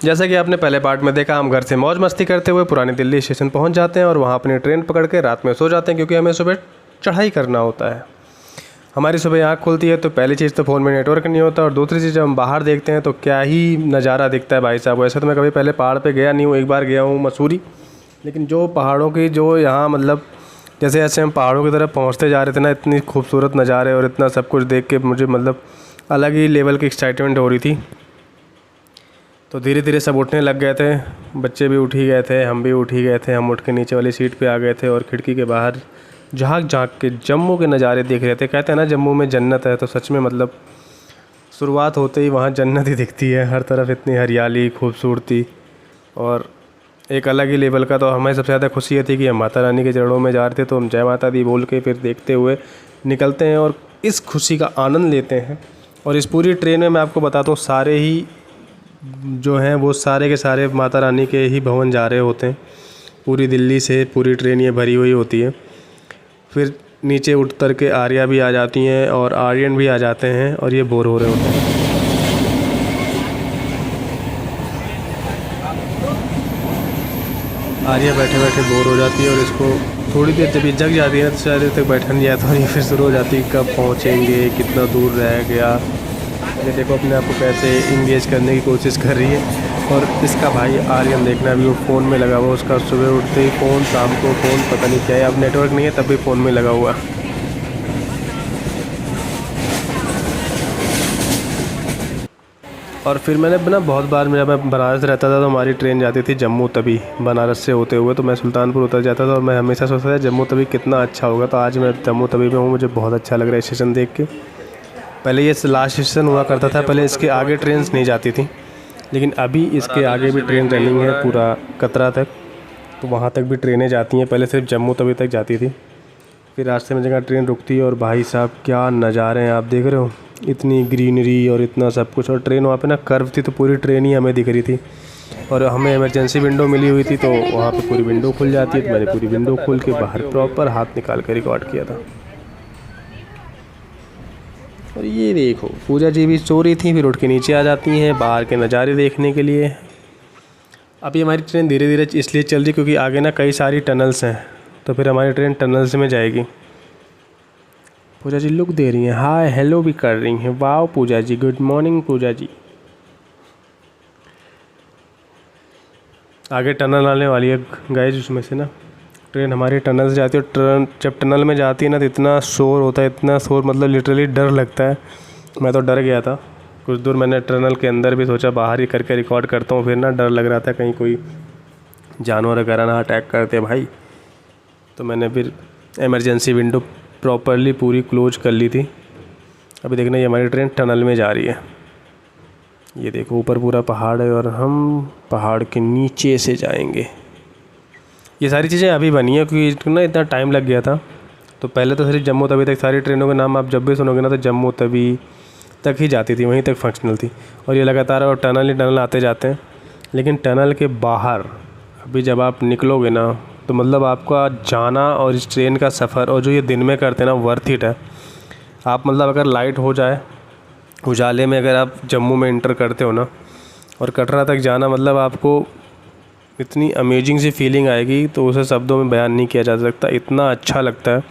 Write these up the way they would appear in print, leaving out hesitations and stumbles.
जैसा कि आपने पहले पार्ट में देखा, हम घर से मौज मस्ती करते हुए पुरानी दिल्ली स्टेशन पहुंच जाते हैं और वहां अपनी ट्रेन पकड़ के रात में सो जाते हैं, क्योंकि हमें सुबह चढ़ाई करना होता है। हमारी सुबह आँख खुलती है तो पहली चीज़ तो फ़ोन में नेटवर्क नहीं होता, और दूसरी चीज़ जब हम बाहर देखते हैं तो क्या ही नज़ारा दिखता है भाई साहब। वैसे तो मैं कभी पहले पहाड़ पे गया नहीं हूँ, एक बार गया हूँ मसूरी, लेकिन जो पहाड़ों की जो यहाँ मतलब जैसे जैसे हम पहाड़ों की तरफ पहुँचते जा रहे थे ना, इतनी खूबसूरत नज़ारे और इतना सब कुछ देख के मुझे मतलब अलग ही लेवल की एक्साइटमेंट हो रही थी। तो धीरे धीरे सब उठने लग गए थे, बच्चे भी उठ ही गए थे, हम भी उठ ही गए थे। हम उठ के नीचे वाली सीट पे आ गए थे और खिड़की के बाहर झाँक झाँक के जम्मू के नज़ारे देख रहे थे। कहते हैं ना जम्मू में जन्नत है, तो सच में मतलब शुरुआत होते ही वहाँ जन्नत ही दिखती है। हर तरफ इतनी हरियाली, खूबसूरती और एक अलग ही लेवल का। तो हमें सबसे ज़्यादा खुशी ये थी कि हम माता रानी के चरणों में जा रहे थे, तो हम जय माता दी बोल के फिर देखते हुए निकलते हैं और इस खुशी का आनंद लेते हैं। और इस पूरी ट्रेन में मैं आपको बताता हूँ, सारे ही जो हैं वो सारे के सारे माता रानी के ही भवन जा रहे होते हैं। पूरी दिल्ली से पूरी ट्रेन ये भरी हुई होती है। फिर नीचे उतर के आर्या भी आ जाती हैं और आर्यन भी आ जाते हैं और ये बोर हो रहे होते हैं। आर्या बैठे बैठे बोर हो जाती है और इसको थोड़ी देर जब ये जग जाती है तो शायद देर तक बैठा नहीं जाता, और ये फिर शुरू हो जाती है कब पहुँचेंगे, कितना दूर रह गया। ये देखो अपने आप को कैसे इंगेज करने की कोशिश कर रही है। और इसका भाई आर्यन देखना भी वो फ़ोन में लगा हुआ, उसका सुबह उठते ही फ़ोन, शाम को फ़ोन, पता नहीं क्या है। अब नेटवर्क नहीं है तब भी फ़ोन में लगा हुआ। और फिर मैंने ना बहुत बार जब मैं बनारस रहता था तो हमारी ट्रेन जाती थी जम्मू तवी, बनारस से होते हुए, तो मैं सुल्तानपुर उतर जाता था और मैं हमेशा सोचता था जम्मू तवी कितना अच्छा होगा। तो आज मैं जम्मू तवी में हूँ, मुझे बहुत अच्छा लग रहा है स्टेशन देख के। पहले ये लास्ट स्टेशन हुआ करता था, पहले इसके आगे ट्रेन नहीं जाती थी, लेकिन अभी इसके आगे भी ट्रेन रनिंग है पूरा कतरा तक, तो वहाँ तक भी ट्रेनें जाती हैं। पहले सिर्फ जम्मू तवी तक जाती थी, फिर रास्ते में जगह ट्रेन रुकती है। और भाई साहब क्या नज़ारे हैं, आप देख रहे हो, इतनी ग्रीनरी और इतना सब कुछ। और ट्रेन वहाँ पे ना कर्व थी, तो पूरी ट्रेन ही हमें दिख रही थी। और हमें इमरजेंसी विंडो मिली हुई थी, तो वहाँ पे पूरी विंडो खुल जाती है। तो मैंने पूरी विंडो खोल के बाहर प्रॉपर हाथ निकाल कर रिकॉर्ड किया था। और ये देखो पूजा जी भी सो रही थी, फिर उठ के नीचे आ जाती हैं बाहर के नज़ारे देखने के लिए। अभी हमारी ट्रेन धीरे धीरे इसलिए चल रही क्योंकि आगे ना कई सारी टनल्स हैं, तो फिर हमारी ट्रेन टनल्स में जाएगी। पूजा जी लुक दे रही हैं, हाय हेलो भी कर रही हैं। वाह पूजा जी, गुड मॉर्निंग पूजा जी। आगे टनल आने वाली है गाइस, उसमें से ना ट्रेन हमारी टनल से जाती है। जब टनल में जाती है ना तो इतना शोर होता है, इतना शोर मतलब लिटरली डर लगता है। मैं तो डर गया था कुछ दूर, मैंने टनल के अंदर भी सोचा बाहर ही करके रिकॉर्ड करता हूँ, फिर ना डर लग रहा था कहीं कोई जानवर वगैरह ना अटैक करते भाई। तो मैंने फिर इमरजेंसी विंडो प्रॉपरली पूरी क्लोज कर ली थी। अभी देखना ये हमारी ट्रेन टनल में जा रही है। ये देखो ऊपर पूरा पहाड़ है और हम पहाड़ के नीचे से जाएंगे। ये सारी चीज़ें अभी बनी है क्योंकि ना इतना टाइम लग गया था। तो पहले तो सिर्फ जम्मू तवी तक सारी ट्रेनों के नाम आप जब भी सुनोगे ना तो जम्मू तवी तक ही जाती थी, वहीं तक फंक्शनल थी। और ये लगातार और टनल ही टनल आते जाते हैं। लेकिन टनल के बाहर अभी जब आप निकलोगे ना तो मतलब आपका जाना और इस ट्रेन का सफ़र और जो ये दिन में करते हैं ना वर्थ इट है। आप मतलब अगर लाइट हो जाए उजाले में अगर आप जम्मू में इंटर करते हो ना और कटरा तक जाना, मतलब आपको इतनी अमेजिंग सी फीलिंग आएगी तो उसे शब्दों में बयान नहीं किया जा सकता, इतना अच्छा लगता है।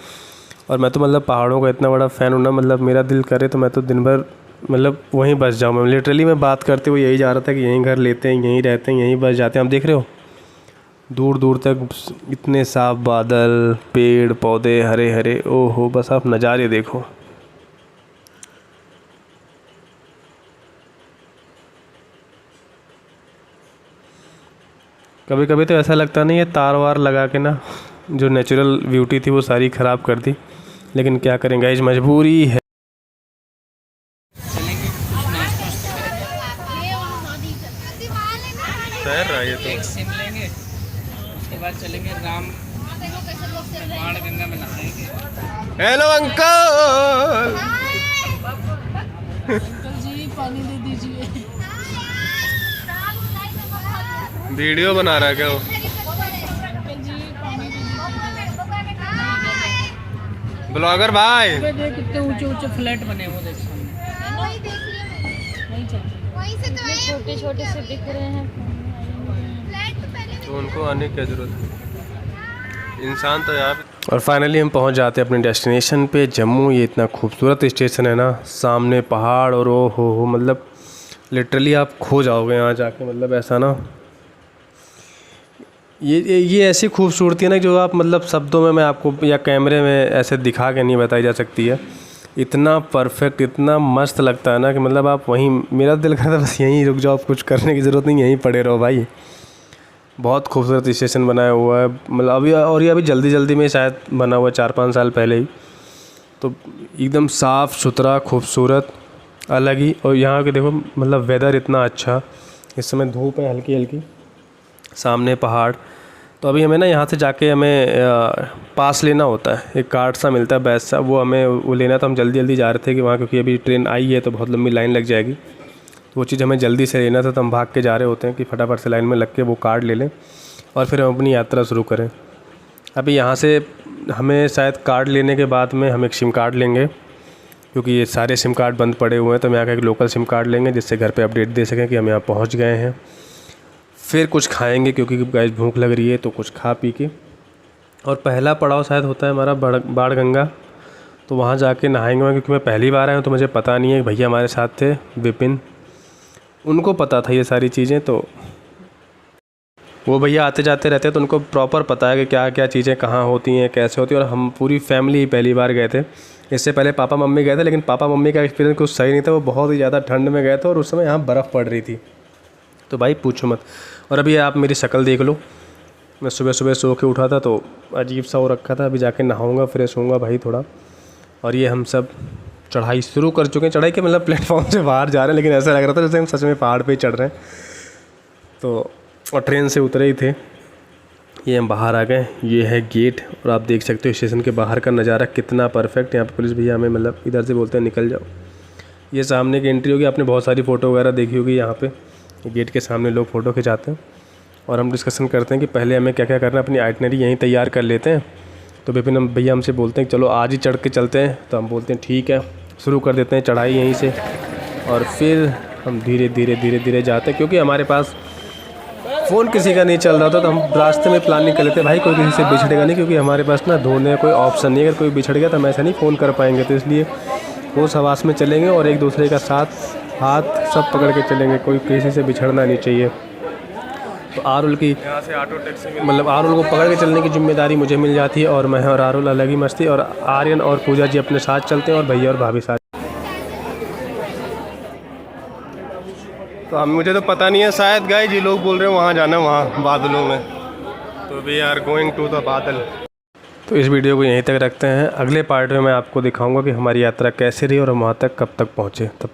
और मैं तो मतलब पहाड़ों का इतना बड़ा फ़ैन हूँ ना, मतलब मेरा दिल करे तो मैं तो दिन भर मतलब वहीं बस जाऊँ। मैं लिटरली मैं बात करते हुए यही जा रहा था कि यहीं घर लेते हैं, यहीं रहते हैं, यहीं बस जाते हैं। आप देख रहे हो दूर दूर तक इतने साफ बादल, पेड़ पौधे हरे हरे, ओहो बस आप नज़ारे देखो। कभी कभी तो ऐसा लगता नहीं है तार वार लगा के ना जो नेचुरल ब्यूटी थी वो सारी ख़राब कर दी, लेकिन क्या करें गाइस, मजबूरी है। ये तो एक सिम लेंगे, उसके बाद चलेंगे राम गंगा में नहाएंगे। Hello uncle. अंकल जी पानी दे दीजिए। वीडियो बना रहा है क्या वो? अंकल जी पानी दे दीजिए। ब्लॉगर भाई कितने ऊंचे ऊंचे फ्लैट बने वो देखो। नहीं चल छोटे छोटे से दिख रहे हैं। तो उनको आने की ज़रूरत है, इंसान तो यहाँ पे। और फाइनली हम पहुँच जाते हैं अपने डेस्टिनेशन पे, जम्मू। ये इतना खूबसूरत स्टेशन है ना, सामने पहाड़ और ओ हो मतलब लिटरली आप खो जाओगे यहाँ जाके। मतलब ऐसा ना, ये ऐसी खूबसूरती है ना जो आप मतलब शब्दों में मैं आपको या कैमरे में ऐसे दिखा के नहीं बताई जा सकती है। इतना परफेक्ट, इतना मस्त लगता है ना कि मतलब आप वहीं, मेरा दिल करता है बस यहीं रुक जाओ, आप कुछ करने की ज़रूरत नहीं, यहीं पड़े रहो भाई। बहुत खूबसूरत स्टेशन बनाया हुआ है, मतलब अभी, और ये अभी जल्दी में शायद बना हुआ है, 4-5 साल पहले ही। तो एकदम साफ़ सुथरा, खूबसूरत, अलग ही। और यहाँ के देखो मतलब वेदर इतना अच्छा, इस समय धूप है हल्की हल्की, सामने पहाड़। तो अभी हमें ना यहाँ से जाके हमें पास लेना होता है, एक कार्ड सा मिलता है बैच सा, वो हमें वो लेना। तो हम जल्दी जा रहे थे कि वहाँ, क्योंकि अभी ट्रेन आई है तो बहुत लंबी लाइन लग जाएगी, तो वो चीज़ हमें जल्दी से लेना था। तो हम भाग के जा रहे होते हैं कि फटाफट से लाइन में लग के वो कार्ड ले लें और फिर हम अपनी यात्रा शुरू करें। अभी यहाँ से हमें शायद कार्ड लेने के बाद में हम एक सिम कार्ड लेंगे, क्योंकि ये सारे सिम कार्ड बंद पड़े हुए हैं। तो हम यहाँ का एक लोकल सिम कार्ड लेंगे जिससे घर पे अपडेट दे सकें कि हम यहाँ पहुँच गए हैं। फिर कुछ खाएंगे क्योंकि गाइस भूख लग रही है, तो कुछ खा पी के। और पहला पड़ाव शायद होता है हमारा बाण गंगा, तो वहाँ जाके नहाएंगे। क्योंकि मैं पहली बार आया हूँ तो मुझे पता नहीं है। भैया हमारे साथ थे विपिन, उनको पता था ये सारी चीज़ें, तो वो भैया आते जाते रहते हैं तो उनको प्रॉपर पता है कि क्या क्या चीज़ें कहाँ होती हैं, कैसे होती हैं। और हम पूरी फैमिली पहली बार गए थे। इससे पहले पापा मम्मी गए थे, लेकिन पापा मम्मी का एक्सपीरियंस कुछ सही नहीं था। वो बहुत ही ज़्यादा ठंड में गए थे और उस समय यहाँ बर्फ़ पड़ रही थी, तो भाई पूछो मत। और अभी आप मेरी शक्ल देख लो, मैं सुबह सो के उठा था तो अजीब सा हो रखा था। अभी जाके नहाऊंगा, फ्रेश होऊंगा भाई थोड़ा। और ये हम सब चढ़ाई शुरू कर चुके हैं। चढ़ाई के मतलब प्लेटफॉर्म से बाहर जा रहे हैं, लेकिन ऐसा लग रहा था जैसे हम सच में पहाड़ पे ही चढ़ रहे हैं। तो और ट्रेन से उतरे ही थे, ये हम बाहर आ गए। ये है गेट, और आप देख सकते हो स्टेशन के बाहर का नज़ारा कितना परफेक्ट। यहाँ पे पुलिस भैया हमें मतलब इधर से बोलते हैं निकल जाओ। ये सामने की एंट्री होगी, आपने बहुत सारी फ़ोटो वगैरह देखी होगी। यहाँ पे गेट के सामने लोग फ़ोटो खिंचाते हैं। और हम डिस्कशन करते हैं कि पहले हमें क्या क्या करना है, अपनी आइटनरी यहीं तैयार कर लेते हैं। तो विपिन हम भैया हमसे बोलते हैं चलो आज ही चढ़ के चलते हैं। तो हम बोलते हैं ठीक है, शुरू कर देते हैं चढ़ाई यहीं से। और फिर हम धीरे धीरे जाते हैं, क्योंकि हमारे पास फ़ोन किसी का नहीं चल रहा था। तो हम रास्ते में प्लानिंग कर लेते हैं भाई कोई किसी से बिछड़ेगा नहीं, क्योंकि हमारे पास ना ढूंढने का कोई ऑप्शन नहीं है। अगर कोई बिछड़ गया तो हम ऐसा नहीं फ़ोन कर पाएंगे। तो इसलिए वो हवास में चलेंगे और एक दूसरे का साथ हाथ सब पकड़ के चलेंगे, कोई किसी से बिछड़ना नहीं चाहिए। तो आरुल की यहाँ से ऑटो टैक्सी मतलब आरुल को पकड़ के चलने की जिम्मेदारी मुझे मिल जाती है, और मैं और आरुल अलग ही मस्ती। और आर्यन और पूजा जी अपने साथ चलते हैं और भैया और भाभी साथ। तो हम, मुझे तो पता नहीं है, शायद गाइस जी लोग बोल रहे हैं वहाँ जाना, वहाँ बादलों में। तो we are going to the badal. तो इस वीडियो को यहीं तक रखते हैं। अगले पार्ट में मैं आपको दिखाऊंगा कि हमारी यात्रा कैसे रही और हम वहाँ तक कब तक पहुँचे। तब